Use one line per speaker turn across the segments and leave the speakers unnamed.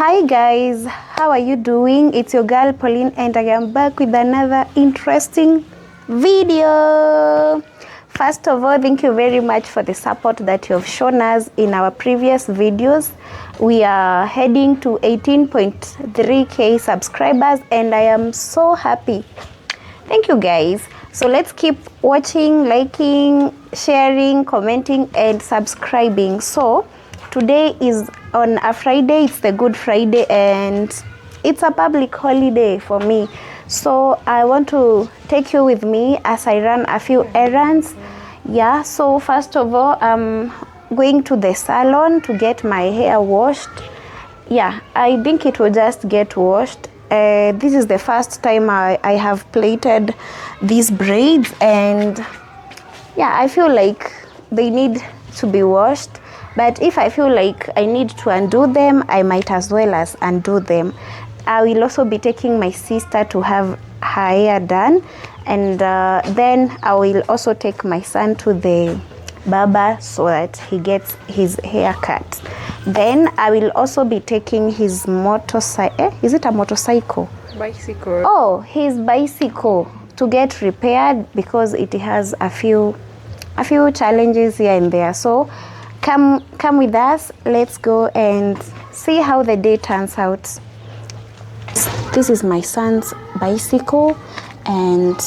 Hi guys, how are you doing? It's your girl Pauline and I am back with another interesting video. First of all, thank you very much for the support that you have shown us in our previous videos. We are heading to 18.3k subscribers and I am so happy. Thank you guys. So let's keep watching, liking, sharing, commenting and subscribing. So today is on a Friday, it's the Good Friday and it's a public holiday for me. So I want to take you with me as I run a few errands. Yeah, so first of all, I'm going to the salon to get my hair washed. Yeah, I think it will just get washed. This is the first time I have plaited these braids and yeah, I feel like they need to be washed. But if I feel like I need to undo them, I might as well as undo them. I will also be taking my sister to have her hair done. And then I will also take my son to the barber so that he gets his hair cut. Then I will also be taking his motorcycle. Is it a motorcycle?
Bicycle.
Oh, his bicycle to get repaired because it has a few challenges here and there. So come with us. Let's go and see how the day turns out. This is my son's bicycle and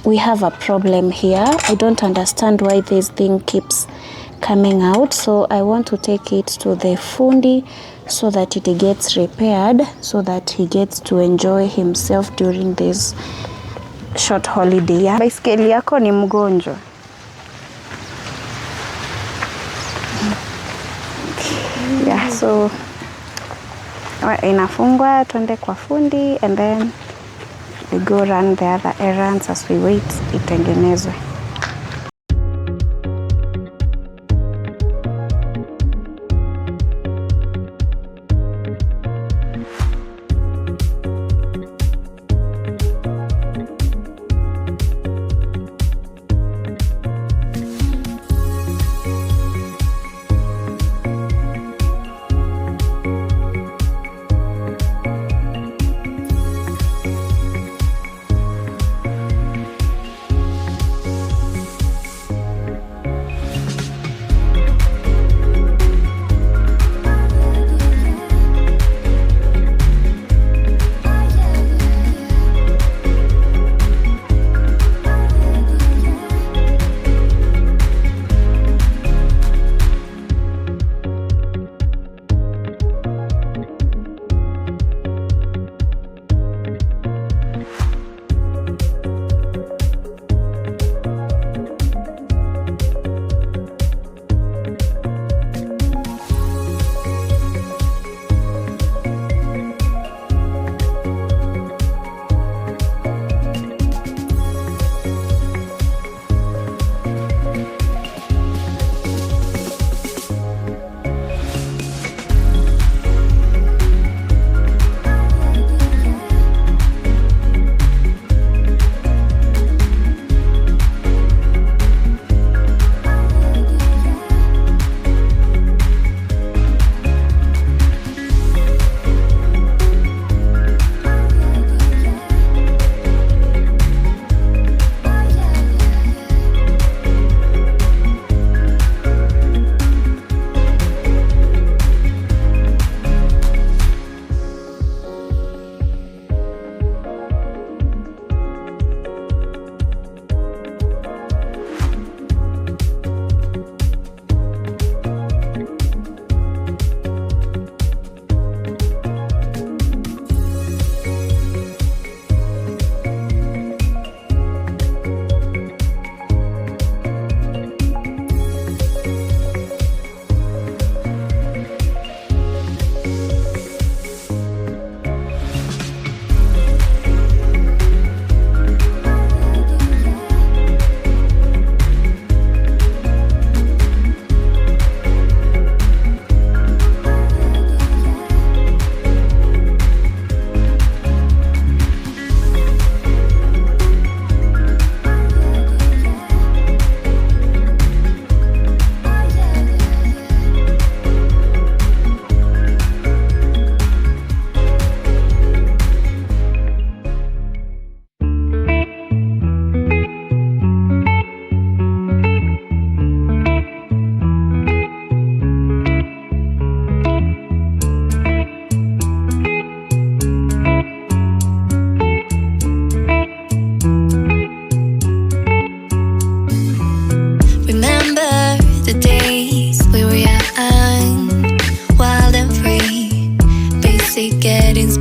we have a problem here. I don't understand why this thing keeps coming out, so I want to take it to the fundi so that it gets repaired, so that he gets to enjoy himself during this short holiday. Baiskeli yako ni mgonjwa. Yeah, so inafungwa, tuende kwa fundi and then we go run the other errands as we wait itengenezwe.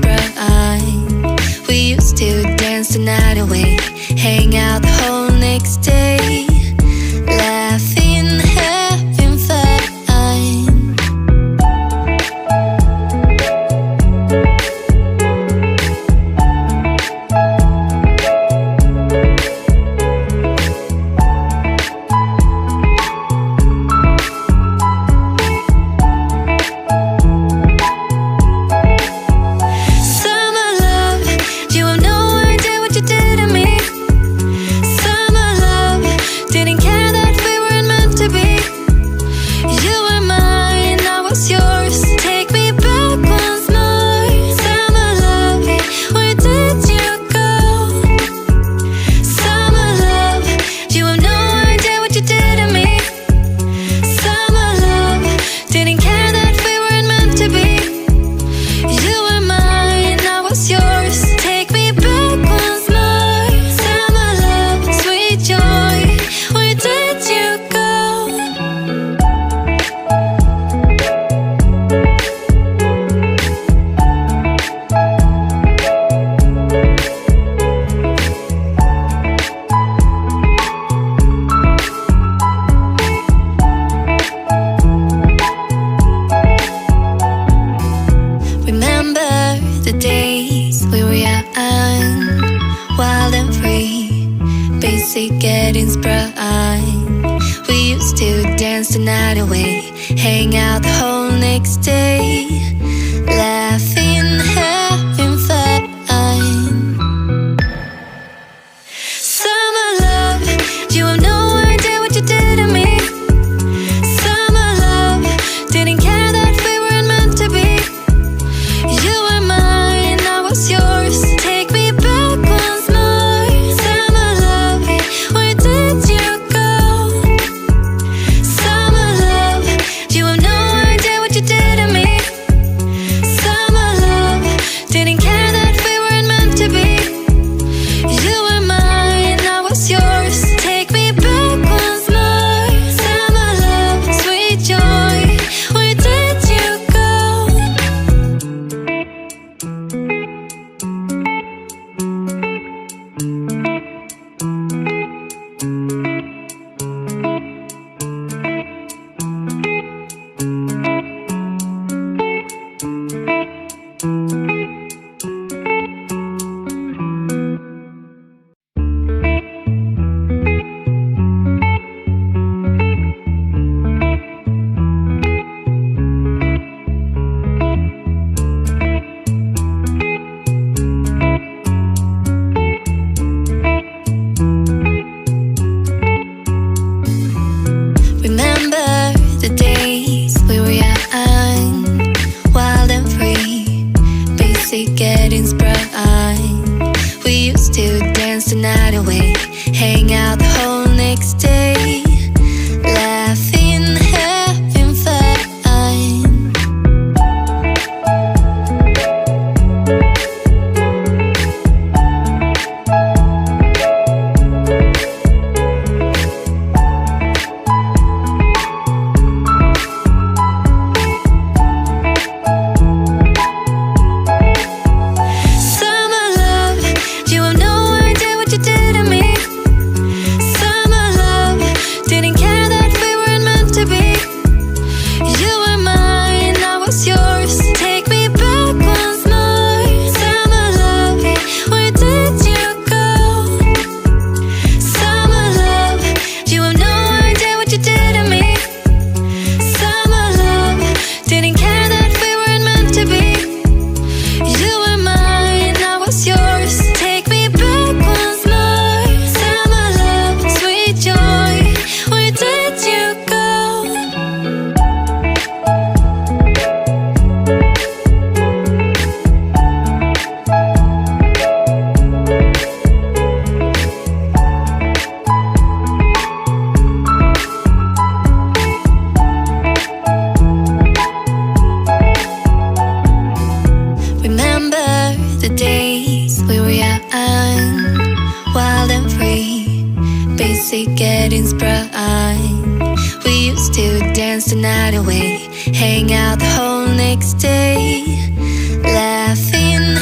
bright. We used to dance the night away, hang out the whole next day, laughing, having fun. Getting bright. We used to dance the night away, hang out the whole next day, laughing, having fun. Summer love, you have no idea what you did to me. Summer love, didn't care that we weren't meant to be. You were mine, I was yours. Take me back once more. Summer love, where did you go? Summer love, you have no idea what you did to me. Summer love, didn't care that we weren't meant to be. You were mine, I was yours. Take me back once more. Summer love, sweet joy, where did you go? Remember the days we were young, wild and free, basic getting bright. We used to dance the night away, hang out the whole next day, laughing, having fun. Summer love, you have no idea what you did to me. Summer love, didn't care that we weren't meant to be. You were mine, I was yours. Take me back once more. Summer love, where did you go? Summer love, you have no idea what you did to me. Summer love, didn't care that we weren't meant to be. You were mine, I was yours. Take me back once more. Summer love, sweet joy, where did you go? Remember the days we were young, wild and free, basic getting bright. We used to dance the night away, hang out the whole next day, laughing,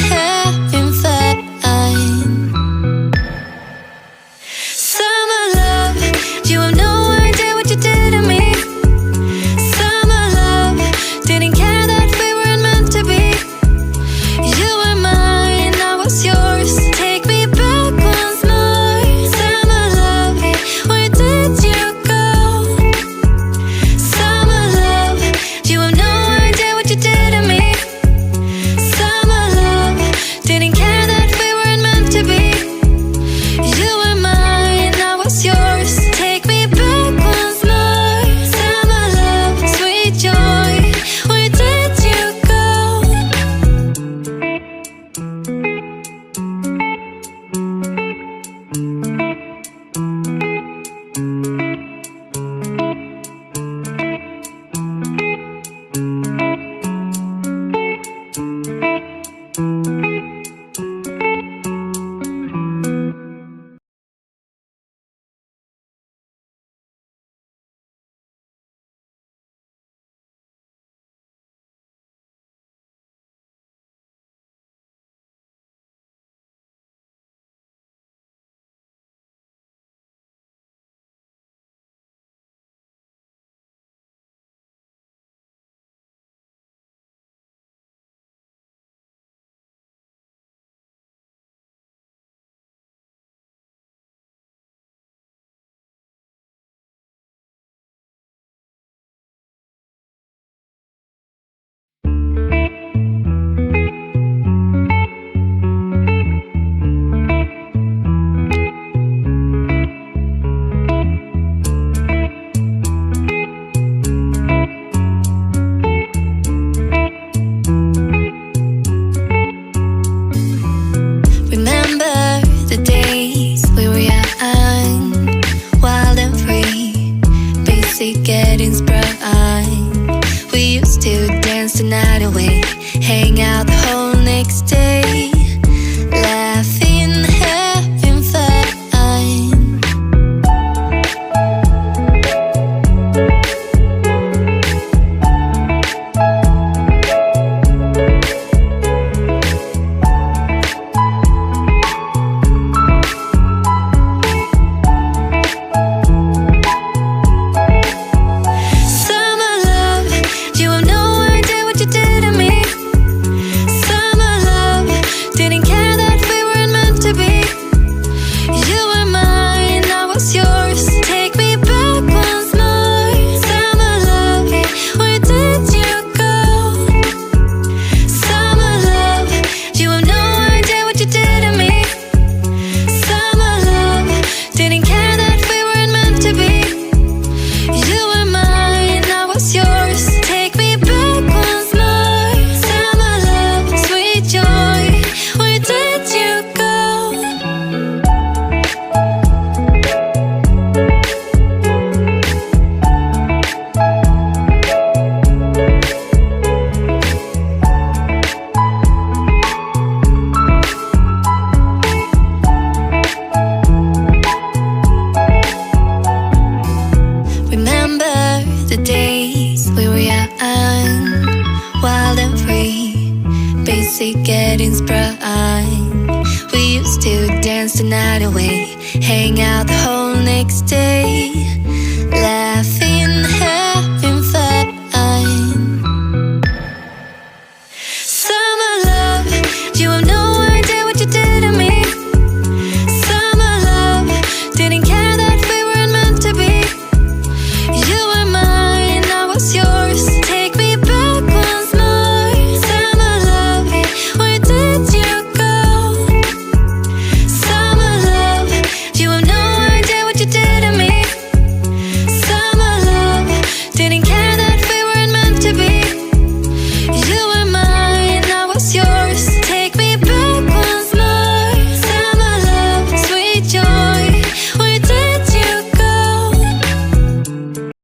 dreams bright. We used to dance the night away, hang out the whole next day.